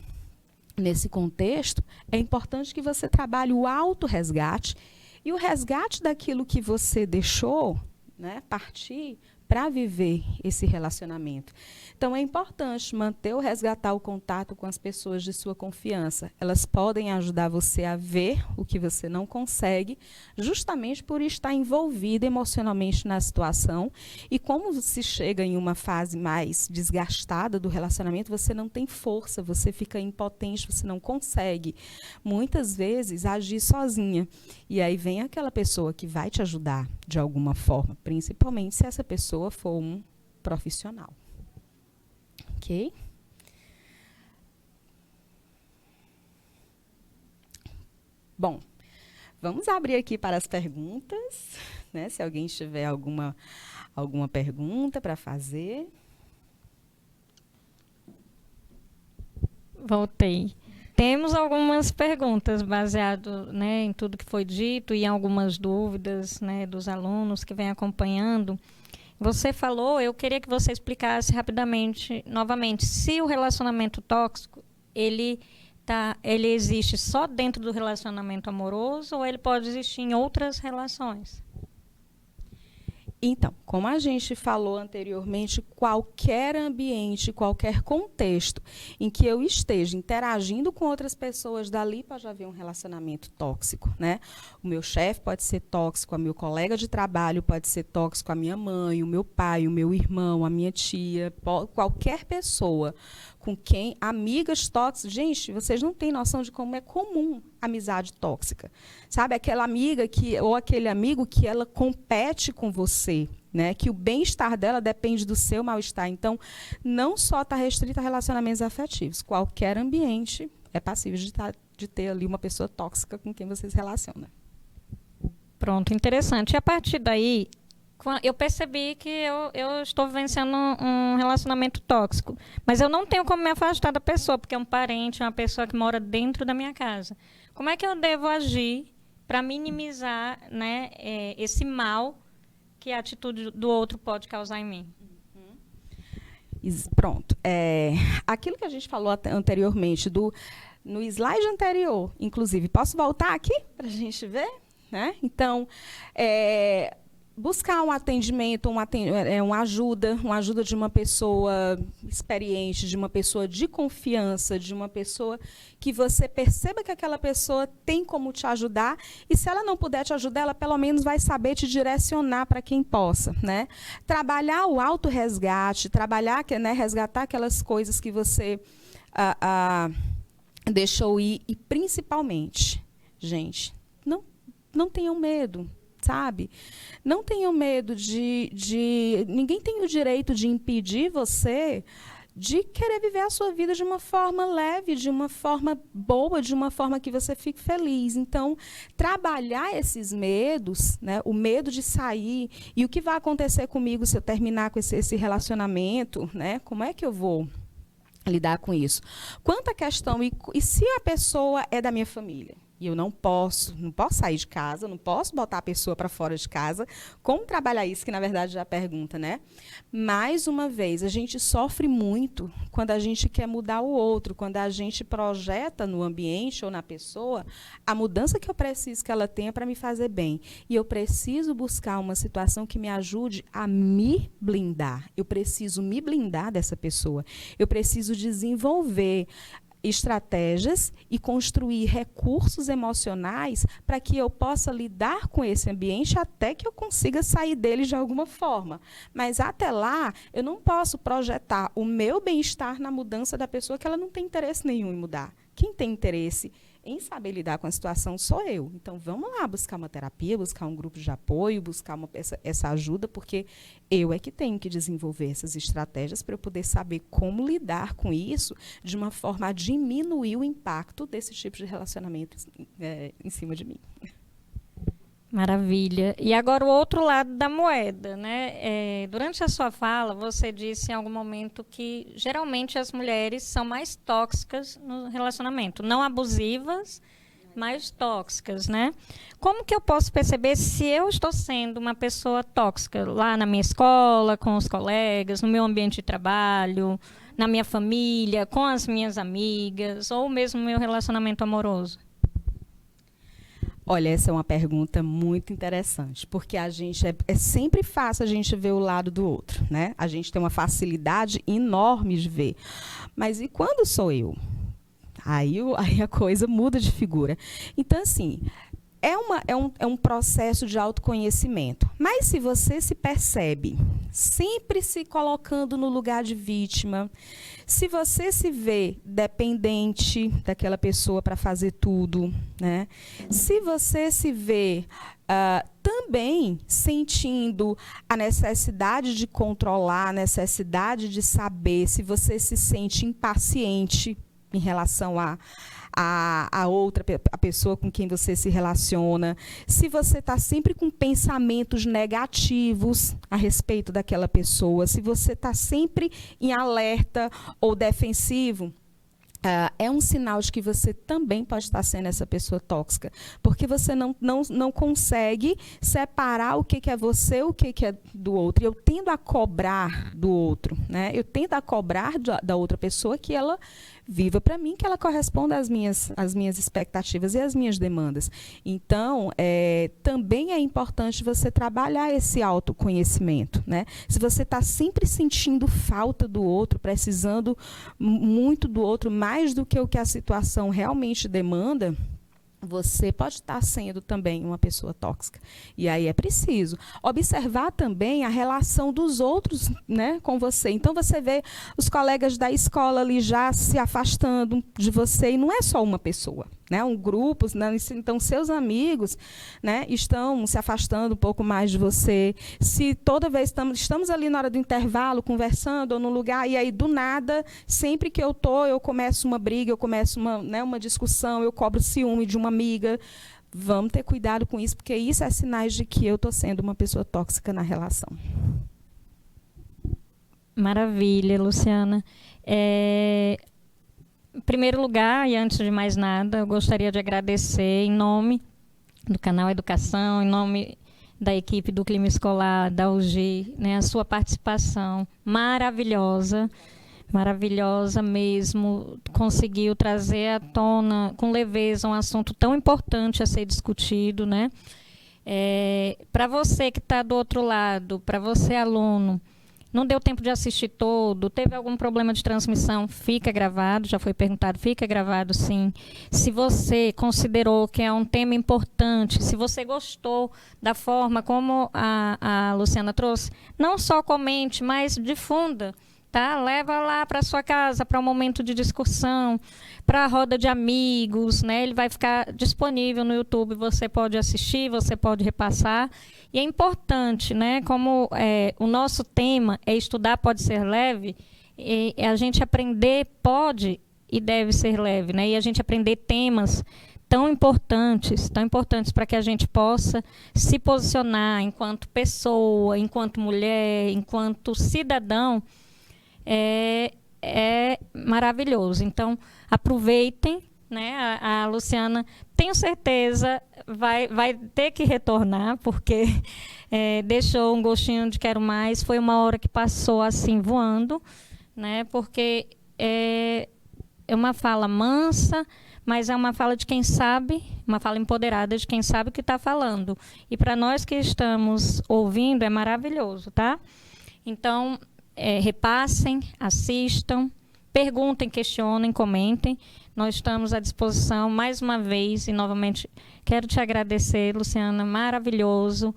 nesse contexto, é importante que você trabalhe o autorresgate e o resgate daquilo que você deixou, né, partir para viver esse relacionamento. Então, é importante manter ou resgatar o contato com as pessoas de sua confiança. Elas podem ajudar você a ver o que você não consegue, justamente por estar envolvido emocionalmente na situação. E como se chega em uma fase mais desgastada do relacionamento, você não tem força, você fica impotente, você não consegue, muitas vezes, agir sozinha. E aí vem aquela pessoa que vai te ajudar de alguma forma, principalmente se essa pessoa for um profissional. Ok? Bom, vamos abrir aqui para as perguntas, né? Se alguém tiver alguma pergunta para fazer. Voltei. Temos algumas perguntas baseado, né, em tudo que foi dito e em algumas dúvidas, né, dos alunos que vêm acompanhando. Você falou, eu queria que você explicasse rapidamente, novamente, se o relacionamento tóxico, ele existe só dentro do relacionamento amoroso ou ele pode existir em outras relações? Então, como a gente falou anteriormente, qualquer ambiente, qualquer contexto em que eu esteja interagindo com outras pessoas, dali pode haver um relacionamento tóxico, né? O meu chefe pode ser tóxico, a meu colega de trabalho pode ser tóxico, a minha mãe, o meu pai, o meu irmão, a minha tia, qualquer pessoa com quem amigas tóxicas. Gente, vocês não têm noção de como é comum amizade tóxica. Sabe, aquela amiga ou aquele amigo que ela compete com você, né? Que o bem-estar dela depende do seu mal-estar. Então, não só está restrito a relacionamentos afetivos. Qualquer ambiente é passível de ter ali uma pessoa tóxica com quem você se relaciona. Pronto, interessante. E a partir daí, eu percebi que eu estou vivenciando um relacionamento tóxico. Mas eu não tenho como me afastar da pessoa, porque é um parente, é uma pessoa que mora dentro da minha casa. Como é que eu devo agir para minimizar, né, esse mal que a atitude do outro pode causar em mim? Pronto. Aquilo que a gente falou anteriormente, no slide anterior, inclusive, posso voltar aqui para a gente ver? Né? Então, buscar um atendimento, uma ajuda de uma pessoa experiente, de uma pessoa de confiança, de uma pessoa que você perceba que aquela pessoa tem como te ajudar, e se ela não puder te ajudar, ela pelo menos vai saber te direcionar para quem possa, né? Trabalhar o autorresgate, né, resgatar aquelas coisas que você deixou ir, e principalmente, gente, não tenham medo, sabe? Não tenham medo ninguém tem o direito de impedir você de querer viver a sua vida de uma forma leve, de uma forma boa, de uma forma que você fique feliz. Então, trabalhar esses medos, né? O medo de sair, e o que vai acontecer comigo se eu terminar com esse relacionamento, né? Como é que eu vou lidar com isso? Quanta questão, e se a pessoa é da minha família? E eu não posso sair de casa, não posso botar a pessoa para fora de casa. Como trabalhar isso, que na verdade é a pergunta, né? Mais uma vez, a gente sofre muito quando a gente quer mudar o outro, quando a gente projeta no ambiente ou na pessoa a mudança que eu preciso que ela tenha para me fazer bem. E eu preciso buscar uma situação que me ajude a me blindar. Eu preciso me blindar dessa pessoa. Eu preciso desenvolver estratégias e construir recursos emocionais para que eu possa lidar com esse ambiente até que eu consiga sair dele de alguma forma. Mas até lá, eu não posso projetar o meu bem-estar na mudança da pessoa, que ela não tem interesse nenhum em mudar. Quem tem interesse em saber lidar com a situação sou eu. Então, vamos lá buscar uma terapia, buscar um grupo de apoio, buscar essa ajuda, porque eu é que tenho que desenvolver essas estratégias para eu poder saber como lidar com isso de uma forma a diminuir o impacto desse tipo de relacionamento em cima de mim. Maravilha. E agora o outro lado da moeda, né? Durante a sua fala, você disse em algum momento que geralmente as mulheres são mais tóxicas no relacionamento, não abusivas, mas tóxicas, né? Como que eu posso perceber se eu estou sendo uma pessoa tóxica lá na minha escola, com os colegas, no meu ambiente de trabalho, na minha família, com as minhas amigas, ou mesmo no meu relacionamento amoroso? Olha, essa é uma pergunta muito interessante, porque a gente é sempre fácil a gente ver o lado do outro, né? A gente tem uma facilidade enorme de ver. Mas e quando sou eu? Aí a coisa muda de figura. Então, assim, é um processo de autoconhecimento. Mas se você se percebe sempre se colocando no lugar de vítima, se você se vê dependente daquela pessoa para fazer tudo, né? Se você se vê também sentindo a necessidade de controlar, a necessidade de saber, se você se sente impaciente em relação a pessoa com quem você se relaciona, se você está sempre com pensamentos negativos a respeito daquela pessoa, se você está sempre em alerta ou defensivo, é um sinal de que você também pode estar sendo essa pessoa tóxica, porque você não consegue separar o que é você e o que é do outro. E eu tendo a cobrar do outro, né? Eu tendo a cobrar da outra pessoa que ela viva para mim, que ela corresponda às minhas expectativas e às minhas demandas. Então, também é importante você trabalhar esse autoconhecimento, né? Se você está sempre sentindo falta do outro, precisando muito do outro, mais do que o que a situação realmente demanda, você pode estar sendo também uma pessoa tóxica. E aí é preciso observar também a relação dos outros, né, com você. Então, você vê os colegas da escola ali já se afastando de você, e não é só uma pessoa, né, um grupo, né, então seus amigos, né, estão se afastando um pouco mais de você. Se toda vez estamos ali na hora do intervalo, conversando, ou no lugar, e aí, do nada, sempre que eu começo uma briga, eu começo uma discussão, eu cobro ciúme de uma amiga. Vamos ter cuidado com isso, porque isso é sinais de que eu estou sendo uma pessoa tóxica na relação. Maravilha, Luciana. Em primeiro lugar, e antes de mais nada, eu gostaria de agradecer em nome do canal Educação, em nome da equipe do Clima Escolar, da UG, né, a sua participação maravilhosa, maravilhosa mesmo, conseguiu trazer à tona com leveza um assunto tão importante a ser discutido, né? Para você que está do outro lado, para você aluno, não deu tempo de assistir todo, teve algum problema de transmissão, fica gravado, já foi perguntado, fica gravado sim. Se você considerou que é um tema importante, se você gostou da forma como a Luciana trouxe, não só comente, mas difunda. Tá? Leva lá para sua casa, para um momento de discussão, para a roda de amigos, né? Ele vai ficar disponível no YouTube, você pode assistir, você pode repassar. E é importante, né? Como o nosso tema é estudar pode ser leve, e a gente aprender pode e deve ser leve, né? E a gente aprender temas tão importantes para que a gente possa se posicionar enquanto pessoa, enquanto mulher, enquanto cidadão, é maravilhoso. Então, aproveitem, né? A Luciana, tenho certeza, vai ter que retornar, porque deixou um gostinho de quero mais. Foi uma hora que passou assim, voando, né? Porque é uma fala mansa, mas é uma fala de quem sabe, uma fala empoderada de quem sabe o que está falando. E para nós que estamos ouvindo, é maravilhoso, tá? Então, repassem, assistam, perguntem, questionem, comentem. Nós estamos à disposição mais uma vez e novamente quero te agradecer, Luciana, maravilhoso.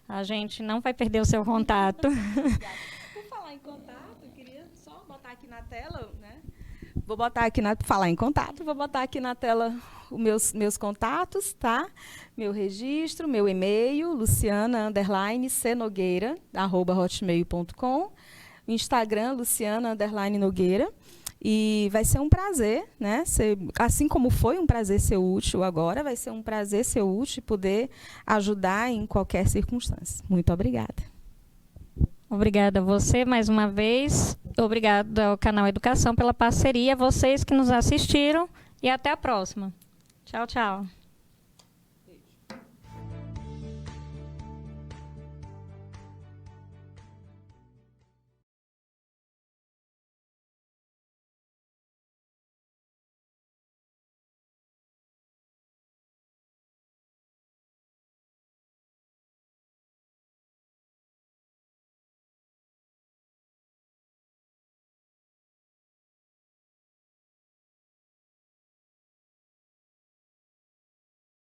A gente não vai perder o seu contato. Por falar em contato, eu queria só botar aqui na tela, né? Vou botar aqui falar em contato, vou botar aqui na tela os meus contatos, tá? Meu registro, meu e-mail, luciana_cnogueira@hotmail.com. Instagram, Luciana_Nogueira. E vai ser um prazer, né? Assim como foi um prazer ser útil agora, vai ser um prazer ser útil e poder ajudar em qualquer circunstância. Muito obrigada. Obrigada a você mais uma vez. Obrigada ao canal Educação pela parceria, vocês que nos assistiram e até a próxima. Tchau, tchau.